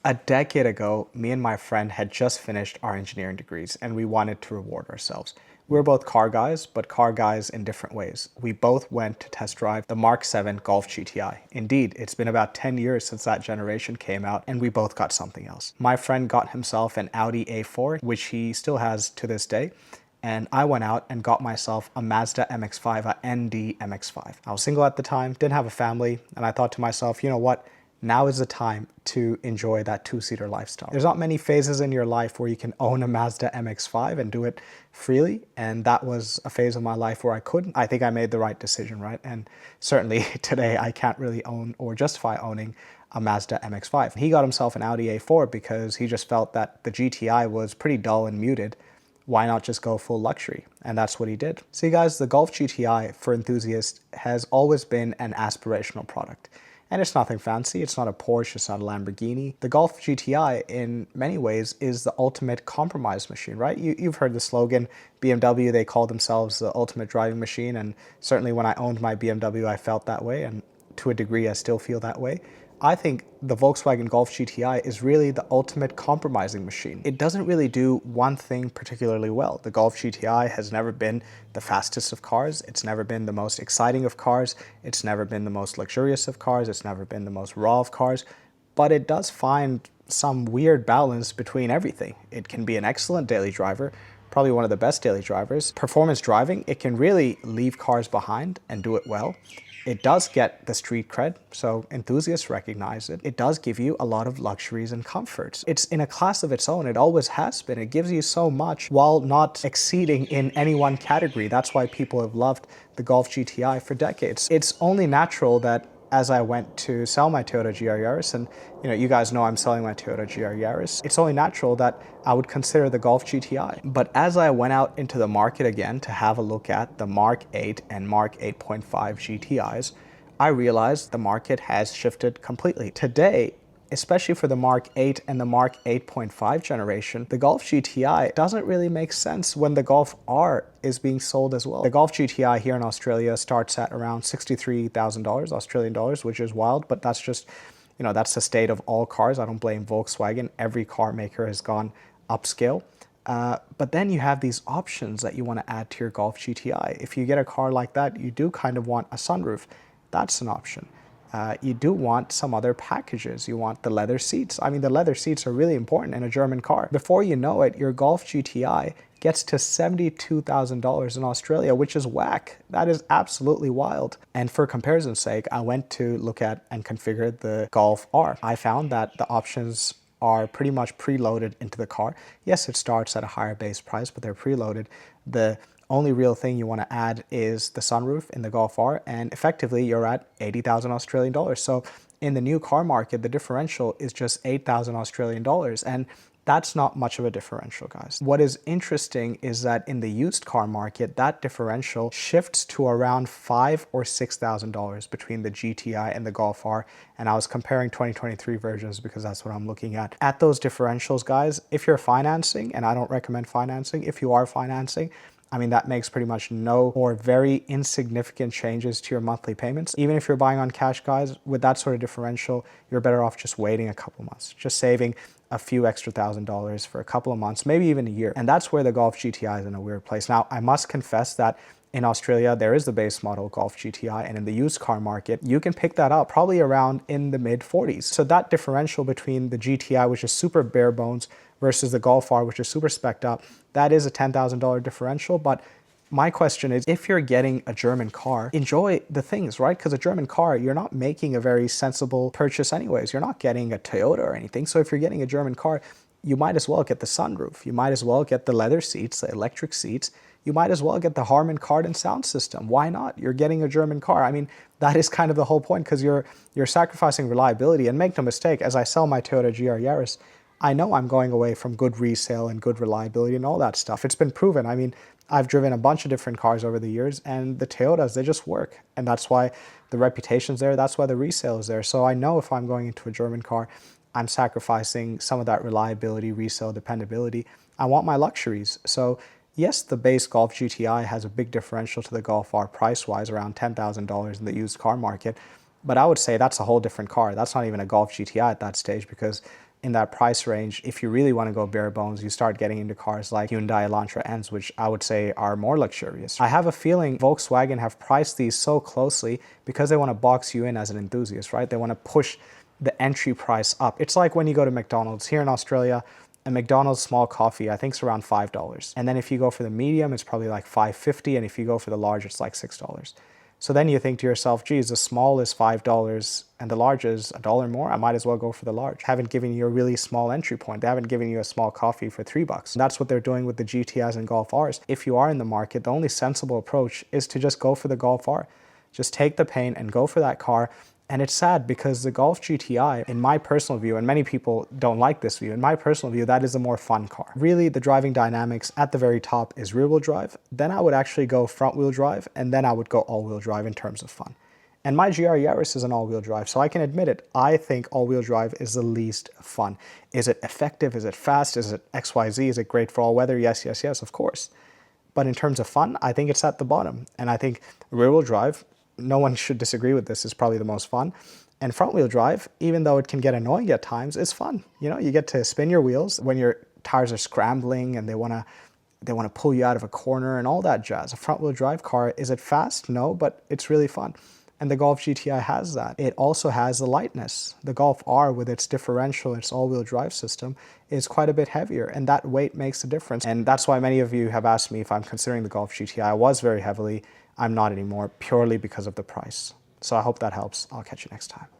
A decade ago, me and my friend had just finished our engineering degrees and we wanted to reward ourselves. We were both car guys, but car guys in different ways. We both went to test drive the Mark 7 Golf GTI. Indeed, it's been about 10 years since that generation came out and we both got something else. My friend got himself an Audi A4, which he still has to this day. And I went out and got myself a Mazda MX-5, a ND MX-5. I was single at the time, didn't have a family, and I thought to myself, you know what? Now is the time to enjoy that two-seater lifestyle. There's not many phases in your life where you can own a Mazda MX-5 and do it freely, and that was a phase of my life where I couldn't. I think I made the right decision, right? And certainly today I can't really own or justify owning a Mazda MX-5. He got himself an Audi A4 because he just felt that the GTI was pretty dull and muted. Why not just go full luxury? And that's what he did. See guys, the Golf GTI for enthusiasts has always been an aspirational product. And it's nothing fancy, it's not a Porsche, it's not a Lamborghini. The Golf GTI in many ways is the ultimate compromise machine, right? You've heard the slogan, BMW, they call themselves the ultimate driving machine. And certainly when I owned my BMW, I felt that way. And to a degree, I still feel that way. I think the Volkswagen Golf GTI is really the ultimate compromising machine. It doesn't really do one thing particularly well. The Golf GTI has never been the fastest of cars. It's never been the most exciting of cars. It's never been the most luxurious of cars. It's never been the most raw of cars. But it does find some weird balance between everything. It can be an excellent daily driver, probably one of the best daily drivers. Performance driving, it can really leave cars behind and do it well. It does get the street cred, so enthusiasts recognize it. It does give you a lot of luxuries and comforts. It's in a class of its own. It always has been. It gives you so much while not exceeding in any one category. That's why people have loved the Golf GTI for decades. It's only natural that as I went to sell my Toyota GR Yaris, and you guys know I'm selling my Toyota GR Yaris, it's only natural that I would consider the Golf GTI. But as I went out into the market again to have a look at the Mark 8 and Mark 8.5 GTIs, I realized the market has shifted completely. Today, especially for the Mark 8 and the Mark 8.5 generation, the Golf GTI doesn't really make sense when the Golf R is being sold as well. The Golf GTI here in Australia starts at around $63,000 Australian dollars, which is wild, but that's just, that's the state of all cars. I don't blame Volkswagen. Every car maker has gone upscale. But then you have these options that you want to add to your Golf GTI. If you get a car like that, you do kind of want a sunroof. That's an option. You do want some other packages. You want the leather seats. I mean, the leather seats are really important in a German car. Before you know it, your Golf GTI gets to $72,000 in Australia, which is whack. That is absolutely wild. And for comparison's sake, I went to look at and configure the Golf R. I found that the options are pretty much preloaded into the car. Yes, it starts at a higher base price, but they're preloaded. The only real thing you want to add is the sunroof in the Golf R, and effectively you're at 80,000 Australian dollars. So in the new car market, the differential is just 8,000 Australian dollars, and that's not much of a differential, guys. What is interesting is that in the used car market, that differential shifts to around $5,000 or $6,000 between the GTI and the Golf R. And I was comparing 2023 versions because that's what I'm looking at. At those differentials, guys, if you're financing, and I don't recommend financing, if you are financing, I mean, that makes pretty much no or very insignificant changes to your monthly payments. Even if you're buying on cash, guys, with that sort of differential, you're better off just waiting a couple months, just saving a few extra $1,000s for a couple of months, maybe even a year. And that's where the Golf GTI is in a weird place. Now, I must confess that in Australia, there is the base model Golf GTI, and in the used car market, you can pick that up probably around in the mid 40s. So that differential between the GTI, which is super bare bones, versus the Golf R, which is super spec'd up, that is a $10,000 differential. But my question is, if you're getting a German car, enjoy the things, right? Because a German car, you're not making a very sensible purchase anyways. You're not getting a Toyota or anything. So if you're getting a German car, you might as well get the sunroof. You might as well get the leather seats, the electric seats. You might as well get the Harman Kardon sound system. Why not? You're getting a German car. I mean, that is kind of the whole point, because you're sacrificing reliability. And make no mistake, as I sell my Toyota GR Yaris, I know I'm going away from good resale and good reliability and all that stuff. It's been proven. I mean, I've driven a bunch of different cars over the years, and the Toyotas, they just work. And that's why the reputation's there. That's why the resale is there. So I know if I'm going into a German car, I'm sacrificing some of that reliability, resale, dependability. I want my luxuries. So yes, the base Golf GTI has a big differential to the Golf R price-wise, around $10,000 in the used car market. But I would say that's a whole different car. That's not even a Golf GTI at that stage, because in that price range, if you really want to go bare bones, you start getting into cars like Hyundai Elantra Ns, which I would say are more luxurious. I have a feeling Volkswagen have priced these so closely because they want to box you in as an enthusiast, right? They want to push the entry price up. It's like when you go to McDonald's here in Australia, a McDonald's small coffee, I think it's around $5. And then if you go for the medium, it's probably like $5.50. And if you go for the large, it's like $6. So then you think to yourself, geez, the small is $5 and the large is $1 more. I might as well go for the large. Haven't given you a really small entry point. They haven't given you a small coffee for $3. And that's what they're doing with the GTIs and Golf Rs. If you are in the market, the only sensible approach is to just go for the Golf R. Just take the pain and go for that car. And it's sad because the Golf GTI, in my personal view, and many people don't like this view, in my personal view, that is a more fun car. Really, the driving dynamics at the very top is rear-wheel drive. Then I would actually go front-wheel drive, and then I would go all-wheel drive in terms of fun. And my GR Yaris is an all-wheel drive, so I can admit it. I think all-wheel drive is the least fun. Is it effective? Is it fast? Is it XYZ? Is it great for all weather? Yes, yes, yes, of course. But in terms of fun, I think it's at the bottom. And I think rear-wheel drive, no one should disagree with this, is probably the most fun. And front wheel drive, even though it can get annoying at times, is fun. You know, you get to spin your wheels when your tires are scrambling and they want to pull you out of a corner and all that jazz. A front wheel drive car, is it fast? No, but it's really fun. And the Golf GTI has that. It also has the lightness. The Golf R with its differential, its all-wheel drive system, is quite a bit heavier, and that weight makes a difference. And that's why many of you have asked me if I'm considering the Golf GTI. I was very heavily. I'm not anymore, purely because of the price. So I hope that helps. I'll catch you next time.